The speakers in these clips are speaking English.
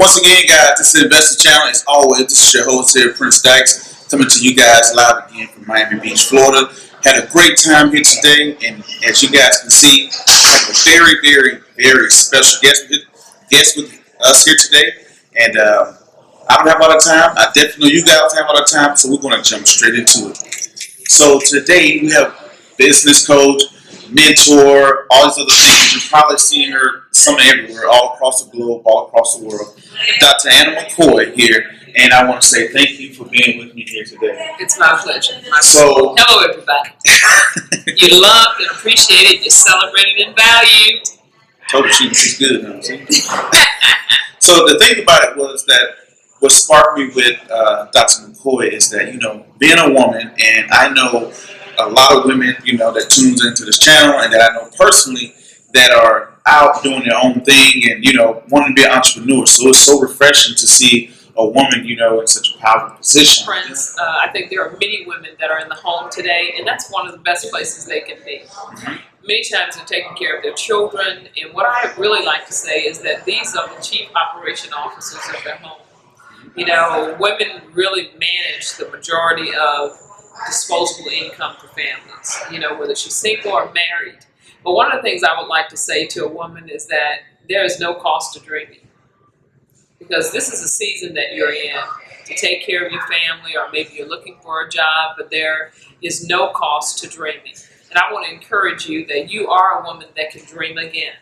Once again, guys, this is Investor Channel. As always, this is your host here, Prince Dykes, coming to you guys live again from Miami Beach, Florida. Had a great time here today, and as you guys can see, I have a very, very, very special guest with us here today. And I don't have a lot of time. I definitely know you guys have a lot of time, so we're going to jump straight into it. So today we have business coach, mentor, all these other things. You've probably seen her somewhere everywhere, all across the globe, all across the world. Dr.Anna McCoy here, and I want to say thank you for being with me here today. It's my pleasure. Hello, everybody. You're loved and appreciated. You're celebrated and valued. Told her she was good, huh? So the thing about it was that what sparked me with Dr. McCoy is that, being a woman, and I know a lot of women, that tunes into this channel, and that I know personally that are out doing their own thing and, wanting to be an entrepreneur. So it's so refreshing to see a woman, in such a powerful position. Friends, I think there are many women that are in the home today, and that's one of the best places they can be. Mm-hmm. Many times they're taking care of their children, and what I really like to say is that these are the chief operation officers of their home. Women really manage the majority of disposable income for families, whether she's single or married. But one of the things I would like to say to a woman is that there is no cost to dreaming. Because this is a season that you're in to take care of your family, or maybe you're looking for a job, but there is no cost to dreaming. And I want to encourage you that you are a woman that can dream again.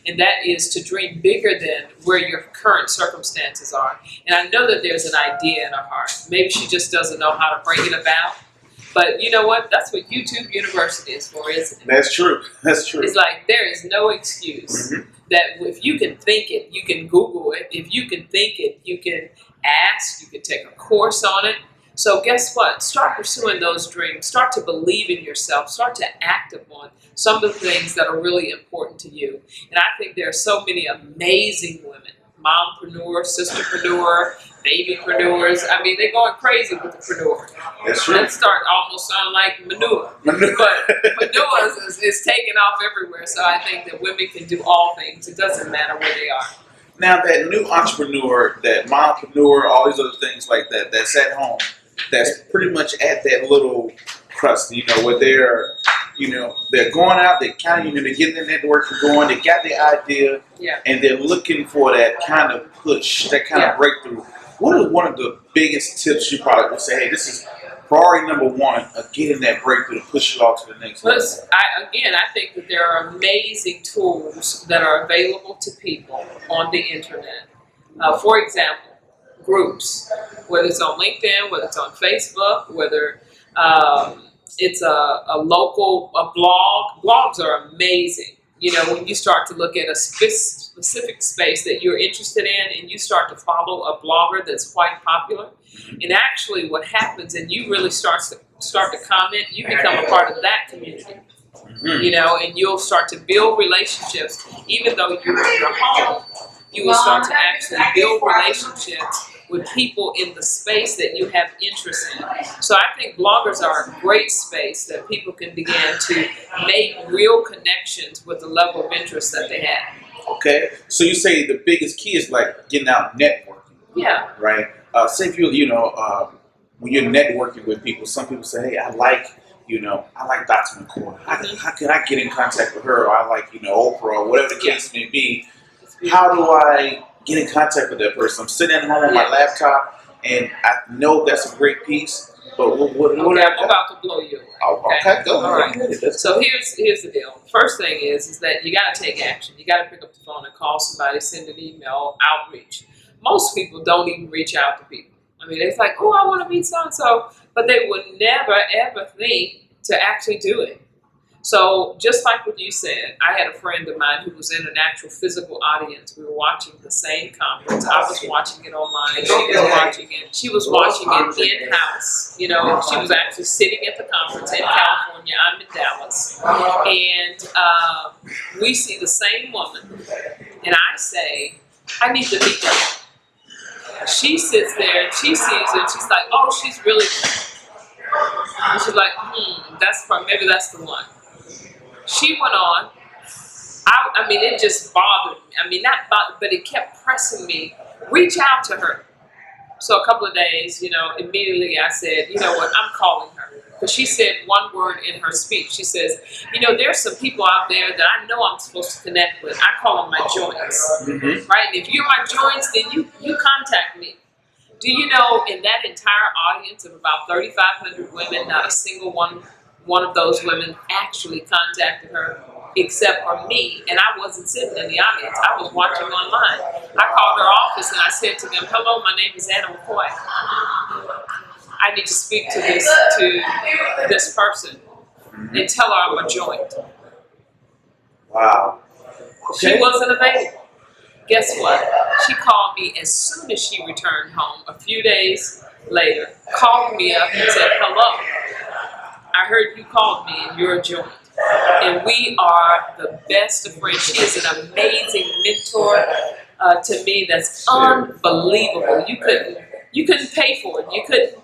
And that is to dream bigger than where your current circumstances are. And I know that there's an idea in her heart. Maybe she just doesn't know how to bring it about. But you know what? That's what YouTube University is for, isn't it? That's true. That's true. It's like there is no excuse that if you can think it, you can Google it. If you can think it, you can ask. You can take a course on it. So guess what? Start pursuing those dreams. Start to believe in yourself. Start to act upon some of the things that are really important to you. And I think there are so many amazing women, mompreneurs, sisterpreneur, babypreneurs. I mean, they're going crazy with the preneur. That's true. Let's start almost sounding like manure. But manure is taking off everywhere. So I think that women can do all things. It doesn't matter where they are. Now that new entrepreneur, that mompreneur, all these other things like that, that's at home, that's pretty much at that little crust, where they're going out, they're kind of, they're getting their networking going, they got the idea, and they're looking for that kind of push, that kind of breakthrough. What is one of the biggest tips you probably would say, hey, this is priority number one of getting that breakthrough to push you off to the next level? I think that there are amazing tools that are available to people on the internet. For example, groups, whether it's on LinkedIn, whether it's on Facebook, whether it's a local blog. Blogs are amazing. When you start to look at a specific space that you're interested in, and you start to follow a blogger that's quite popular, and actually what happens, and you really start to comment, you become a part of that community. And you'll start to build relationships, even though you're in your home. You will start to actually build relationships with people in the space that you have interest in. So I think bloggers are a great space that people can begin to make real connections with the level of interest that they have. Okay, so you say the biggest key is like getting out networking. Yeah. Right. Say if you when you're networking with people, some people say, hey, I like Dr. McCoy. How can I get in contact with her? Or I like Oprah, or whatever the case may be. How do I get in contact with that person? I'm sitting at home on my laptop, and I know that's a great piece, but what I'm about to blow you away. Okay, go all right. So here's the deal. First thing is that you got to take action. You got to pick up the phone and call somebody, send an email, outreach. Most people don't even reach out to people. I mean, it's like, oh, I want to meet so-and-so, but they would never, ever think to actually do it. So just like what you said, I had a friend of mine who was in an actual physical audience. We were watching the same conference. I was watching it online. She was watching it in-house. She was actually sitting at the conference in California. I'm in Dallas. And we see the same woman. And I say, I need to meet her. She sits there and she sees it. And she's like, oh, she's really good. And she's like, maybe that's the one. She went on. I mean, it just bothered me. I mean, not bothered, but it kept pressing me reach out to her. So a couple of days, immediately I said, you know what, I'm calling her. Because she said one word in her speech. She says, there's some people out there that I know I'm supposed to connect with. I call them my joints, right? And if you're my joints, then you contact me. Do you know in that entire audience of about 3,500 women, not a single one of those women actually contacted her except for me, and I wasn't sitting in the audience. I was watching online. I called her office and I said to them, hello, my name is Anna McCoy. I need to speak to this person and tell her I'm a joint. Wow. Okay. She wasn't available. Guess what? She called me as soon as she returned home. A few days later, called me up and said, hello, I heard you called me and you're a joint. And we are the best of friends. She is an amazing mentor to me. That's unbelievable. You couldn't pay for it.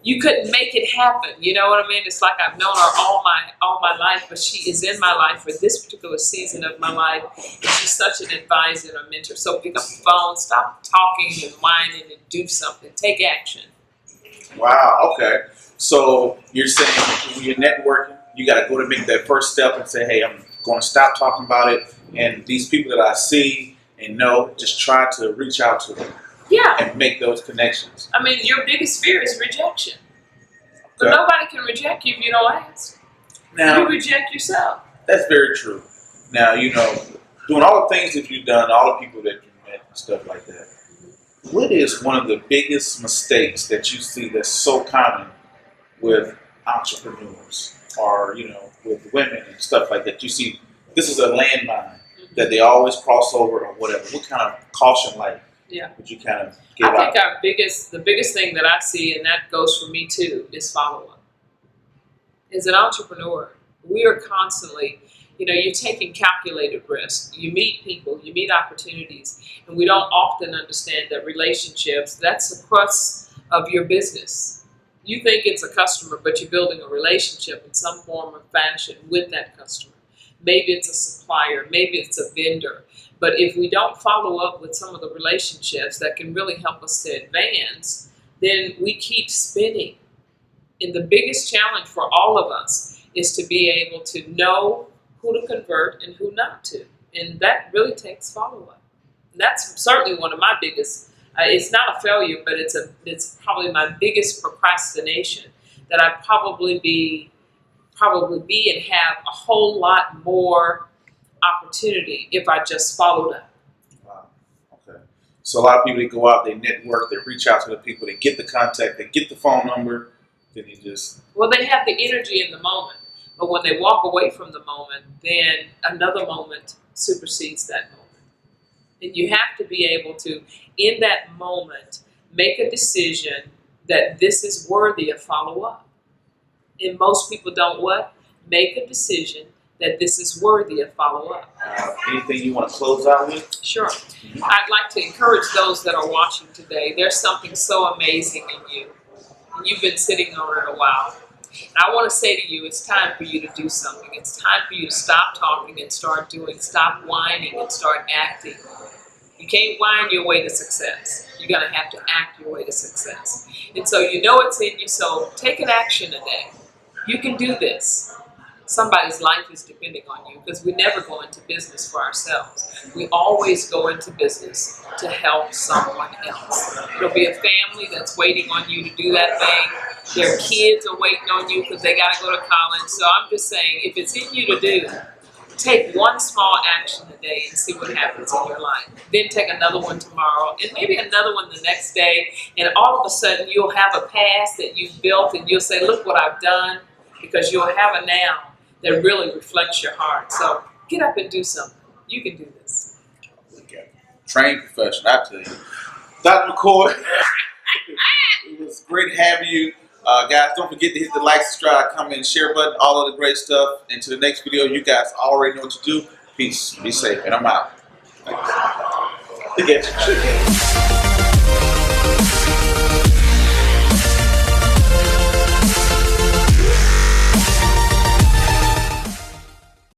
You couldn't make it happen. You know what I mean? It's like I've known her all my life, but she is in my life for this particular season of my life. And she's such an advisor and a mentor. So pick up the phone, stop talking and whining, and do something. Take action. Wow. Okay. So you're saying when you're networking, you got to go to make that first step and say, hey, I'm going to stop talking about it. And these people that I see and know, just try to reach out to them. Yeah. And make those connections. I mean, your biggest fear is rejection. But nobody can reject you if you don't ask. Now, you reject yourself. That's very true. Now, doing all the things that you've done, all the people that you've met and stuff like that, what is one of the biggest mistakes that you see that's so common with entrepreneurs or, with women and stuff like that? You see, this is a landmine that they always cross over or whatever. What kind of caution light would you kind of give out? I think the biggest thing that I see, and that goes for me too, is follow-up. As an entrepreneur, we are constantly, you're taking calculated risks. You meet people, you meet opportunities, and we don't often understand that relationships, that's the crux of your business. You think it's a customer, but you're building a relationship in some form or fashion with that customer. Maybe it's a supplier, maybe it's a vendor. But if we don't follow up with some of the relationships that can really help us to advance, then we keep spinning. And the biggest challenge for all of us is to be able to know who to convert and who not to. And that really takes follow-up. And that's certainly one of my biggest, it's not a failure, but it's probably my biggest procrastination, that I probably be and have a whole lot more opportunity if I just followed up. Wow. Okay. So a lot of people, they go out, they network, they reach out to the people, they get the contact, they get the phone number, then they just... Well, they have the energy in the moment, but when they walk away from the moment, then another moment supersedes that moment. And you have to be able to, in that moment, make a decision that this is worthy of follow-up. And most people don't what? Make a decision that this is worthy of follow-up. Anything you want to close out with? Sure. I'd like to encourage those that are watching today. There's something so amazing in you. And you've been sitting on it a while. And I want to say to you, it's time for you to do something. It's time for you to stop talking and start doing. Stop whining and start acting. You can't whine your way to success. You're going to have to act your way to success. And so you know it's in you, so take an action today. You can do this. Somebody's life is depending on you, because we never go into business for ourselves. We always go into business to help someone else. It'll be a family that's waiting on you to do that thing. Their kids are waiting on you because they got to go to college. So I'm just saying, if it's in you to do, take one small action today and see what happens in your life. Then take another one tomorrow, and maybe another one the next day. And all of a sudden, you'll have a past that you've built, and you'll say, look what I've done, because you'll have a now that really reflects your heart. So get up and do something. You can do this. Okay. Trained professional, I tell you. Dr. McCoy, it was great having you. Guys, don't forget to hit the like, subscribe, comment, and share button, all of the great stuff. And to the next video, you guys already know what to do. Peace. Be safe. And I'm out. Thanks.